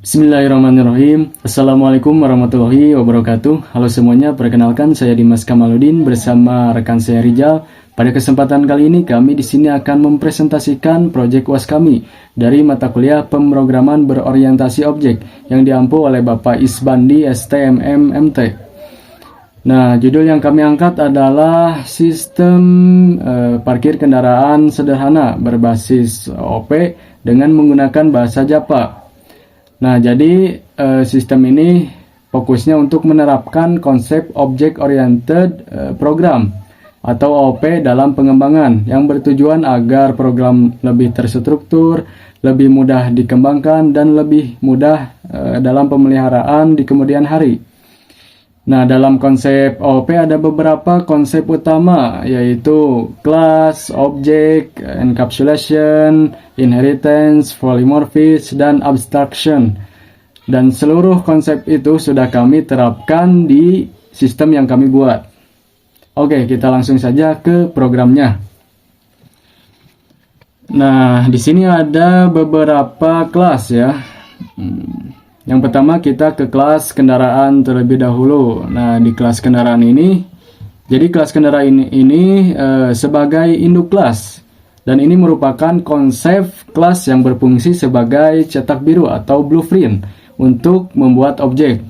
Bismillahirrahmanirrahim. Assalamualaikum warahmatullahi wabarakatuh. Halo semuanya, perkenalkan saya Dimas Kamaludin bersama rekan saya Rijal. Pada kesempatan kali ini kami di sini akan mempresentasikan proyek UAS kami dari mata kuliah pemrograman berorientasi objek yang diampu oleh Bapak Isbandi STMM MT. Nah, judul yang kami angkat adalah sistem parkir kendaraan sederhana berbasis OP dengan menggunakan bahasa Japa. Nah, jadi sistem ini fokusnya untuk menerapkan konsep Object Oriented Program atau OP dalam pengembangan yang bertujuan agar program lebih terstruktur, lebih mudah dikembangkan, dan lebih mudah dalam pemeliharaan di kemudian hari. Nah, dalam konsep OP ada beberapa konsep utama, yaitu class, object, encapsulation, inheritance, polymorphism, dan abstraction. Dan seluruh konsep itu sudah kami terapkan di sistem yang kami buat. Oke, kita langsung saja ke programnya. Nah, di sini ada beberapa kelas ya. Yang pertama kita ke kelas kendaraan terlebih dahulu. Nah, di kelas kendaraan ini, jadi kelas kendaraan ini sebagai induk kelas. Dan ini merupakan konsep kelas yang berfungsi sebagai cetak biru atau blueprint untuk membuat objek.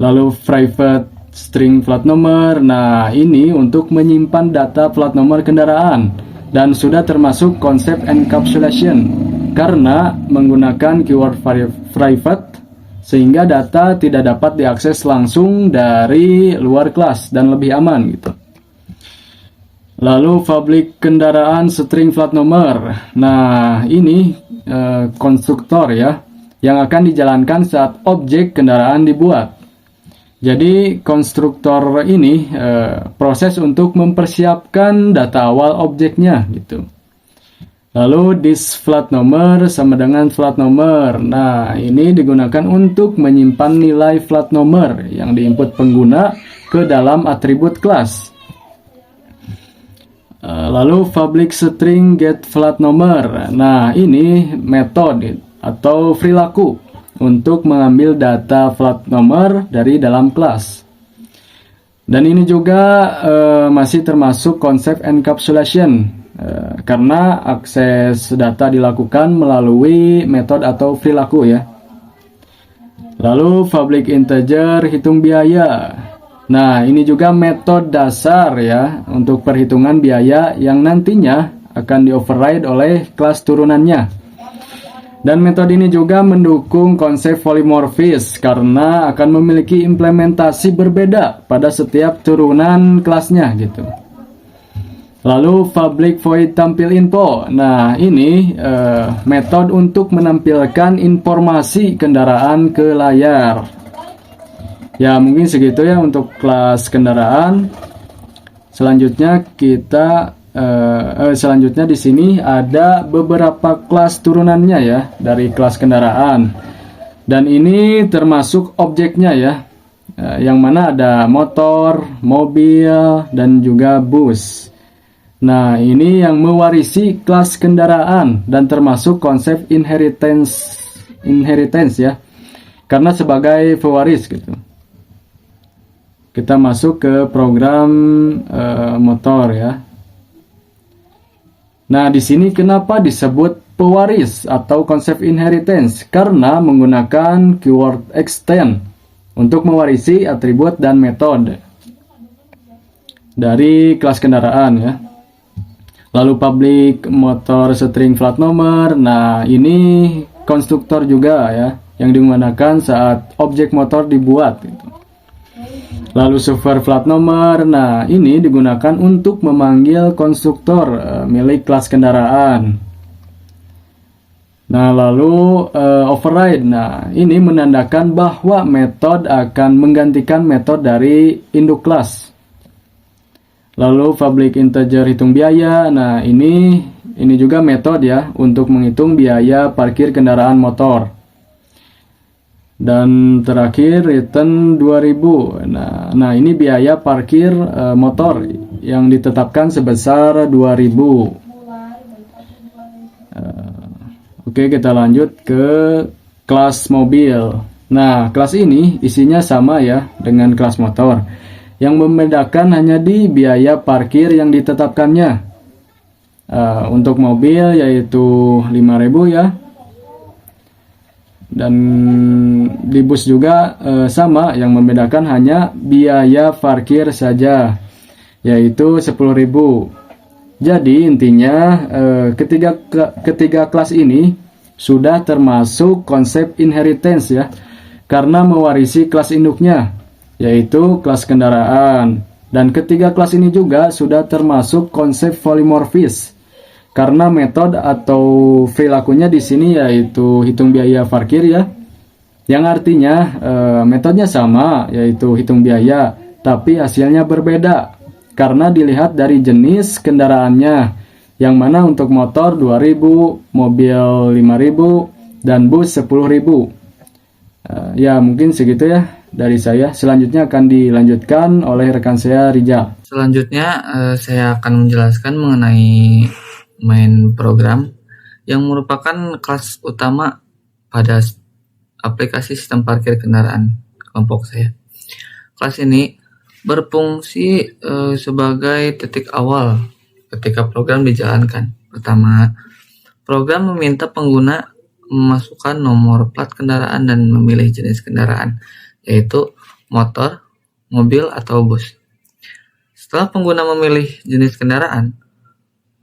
Lalu private string plat number. Nah, ini untuk menyimpan data plat nomor kendaraan. Dan sudah termasuk konsep encapsulation karena menggunakan keyword private sehingga data tidak dapat diakses langsung dari luar kelas dan lebih aman gitu. Lalu public kendaraan string plat number. Nah, ini konstruktor ya yang akan dijalankan saat objek kendaraan dibuat. Jadi konstruktor ini proses untuk mempersiapkan data awal objeknya gitu. Lalu this flat number sama dengan flat number. Nah, ini digunakan untuk menyimpan nilai flat number yang diinput pengguna ke dalam atribut kelas. Lalu public string get flat number. Nah, ini metode atau perilaku untuk mengambil data flat number dari dalam kelas. Dan ini juga masih termasuk konsep encapsulation. Karena akses data dilakukan melalui metode atau perilaku ya. Lalu public integer hitung biaya. Nah, ini juga metode dasar ya untuk perhitungan biaya yang nantinya akan di-override oleh kelas turunannya. Dan metode ini juga mendukung konsep polymorphism karena akan memiliki implementasi berbeda pada setiap turunan kelasnya gitu. Lalu public void tampil info. Nah, ini metode untuk menampilkan informasi kendaraan ke layar. Ya, mungkin segitu ya untuk kelas kendaraan. Selanjutnya kita selanjutnya di sini ada beberapa kelas turunannya ya dari kelas kendaraan. Dan ini termasuk objeknya ya. Yang mana ada motor, mobil, dan juga bus. Nah, ini yang mewarisi kelas kendaraan dan termasuk konsep inheritance ya. Karena sebagai pewaris gitu. Kita masuk ke program motor ya. Nah, di sini kenapa disebut pewaris atau konsep inheritance? Karena menggunakan keyword extend untuk mewarisi atribut dan metode dari kelas kendaraan ya. Lalu public motor string plat number. Nah, ini konstruktor juga ya yang digunakan saat objek motor dibuat gitu. Lalu super plat number. Nah, ini digunakan untuk memanggil konstruktor milik kelas kendaraan. Nah, lalu override. Nah, ini menandakan bahwa metode akan menggantikan metode dari induk kelas. Lalu public integer hitung biaya. Nah, ini juga metode ya untuk menghitung biaya parkir kendaraan motor. Dan terakhir return 2000. Nah, ini biaya parkir motor yang ditetapkan sebesar 2000. Oke, kita lanjut ke kelas mobil. Nah, kelas ini isinya sama ya dengan kelas motor. Yang membedakan hanya di biaya parkir yang ditetapkannya. Untuk mobil yaitu 5.000 ya. Dan di bus juga sama, yang membedakan hanya biaya parkir saja, yaitu 10.000. Jadi intinya ketiga kelas ini sudah termasuk konsep inheritance ya, karena mewarisi kelas induknya, yaitu kelas kendaraan. Dan ketiga kelas ini juga sudah termasuk konsep polymorphis, karena metode atau perilakunya di sini yaitu hitung biaya parkir ya, yang artinya metodenya sama, yaitu hitung biaya, tapi hasilnya berbeda karena dilihat dari jenis kendaraannya, yang mana untuk motor 2.000, mobil 5.000, dan bus 10.000. Ya mungkin segitu ya dari saya. Selanjutnya akan dilanjutkan oleh rekan saya Rijal. Selanjutnya saya akan menjelaskan mengenai main program yang merupakan kelas utama pada aplikasi sistem parkir kendaraan kelompok saya. Kelas ini berfungsi sebagai titik awal ketika program dijalankan. Pertama, program meminta pengguna memasukkan nomor plat kendaraan dan memilih jenis kendaraan, yaitu motor, mobil, atau bus. Setelah pengguna memilih jenis kendaraan,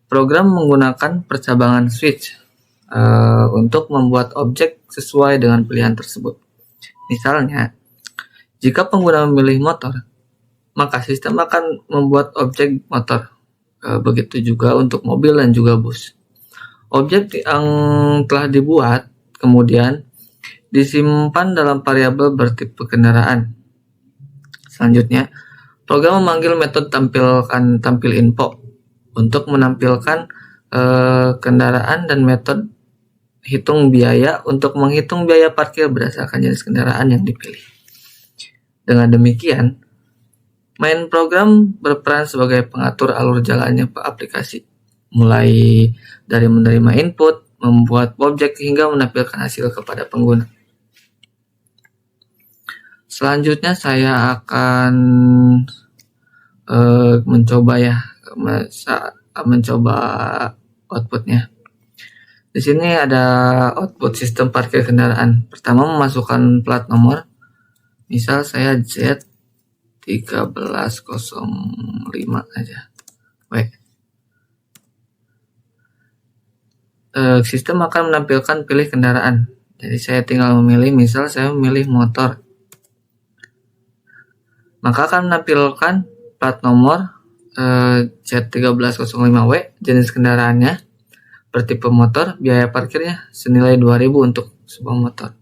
program menggunakan percabangan switch untuk membuat objek sesuai dengan pilihan tersebut. Misalnya, jika pengguna memilih motor, maka sistem akan membuat objek motor. Begitu juga untuk mobil dan juga bus. Objek yang telah dibuat kemudian disimpan dalam variabel bertipe kendaraan. Selanjutnya, program memanggil metode tampil info untuk menampilkan kendaraan, dan metode hitung biaya untuk menghitung biaya parkir berdasarkan jenis kendaraan yang dipilih. Dengan demikian, main program berperan sebagai pengatur alur jalannya aplikasi, mulai dari menerima input, membuat objek, hingga menampilkan hasil kepada pengguna. Selanjutnya saya akan mencoba outputnya. Di sini ada output sistem parkir kendaraan. Pertama, memasukkan plat nomor. Misal saya Z1305 aja. Sistem akan menampilkan pilih kendaraan. Jadi saya tinggal memilih, misal saya memilih motor. Maka akan menampilkan plat nomor Z1305W, jenis kendaraannya, bertipe motor, biaya parkirnya senilai 2.000 untuk sebuah motor.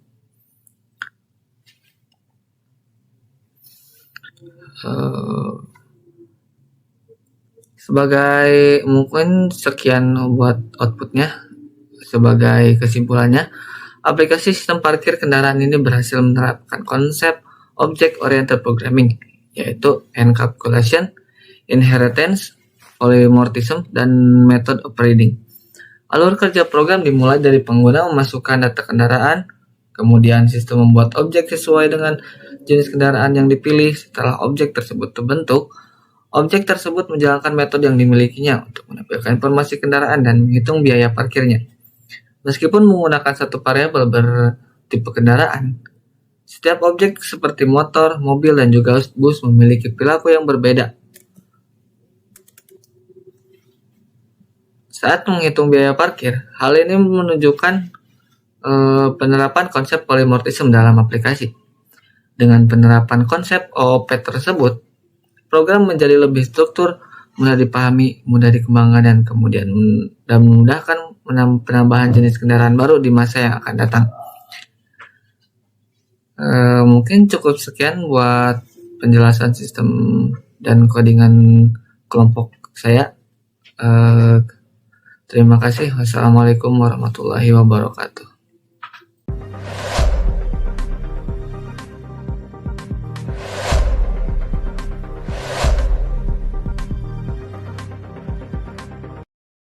Sebagai mungkin sekian buat outputnya. Sebagai kesimpulannya, aplikasi sistem parkir kendaraan ini berhasil menerapkan konsep object-oriented programming, yaitu encapsulation, inheritance, polymorphism, dan method operating. Alur kerja program dimulai dari pengguna memasukkan data kendaraan, kemudian sistem membuat objek sesuai dengan jenis kendaraan yang dipilih. Setelah objek tersebut terbentuk, objek tersebut menjalankan metode yang dimilikinya untuk menampilkan informasi kendaraan dan menghitung biaya parkirnya. Meskipun menggunakan satu variabel bertipe kendaraan, setiap objek seperti motor, mobil, dan juga bus memiliki perilaku yang berbeda. Saat menghitung biaya parkir, hal ini menunjukkan penerapan konsep polymorphism dalam aplikasi. Dengan penerapan konsep OOP tersebut, program menjadi lebih struktur, mudah dipahami, mudah dikembangkan, dan kemudian memudahkan penambahan jenis kendaraan baru di masa yang akan datang. Mungkin cukup sekian buat penjelasan sistem dan codingan kelompok saya. Terima kasih. Wassalamualaikum warahmatullahi wabarakatuh.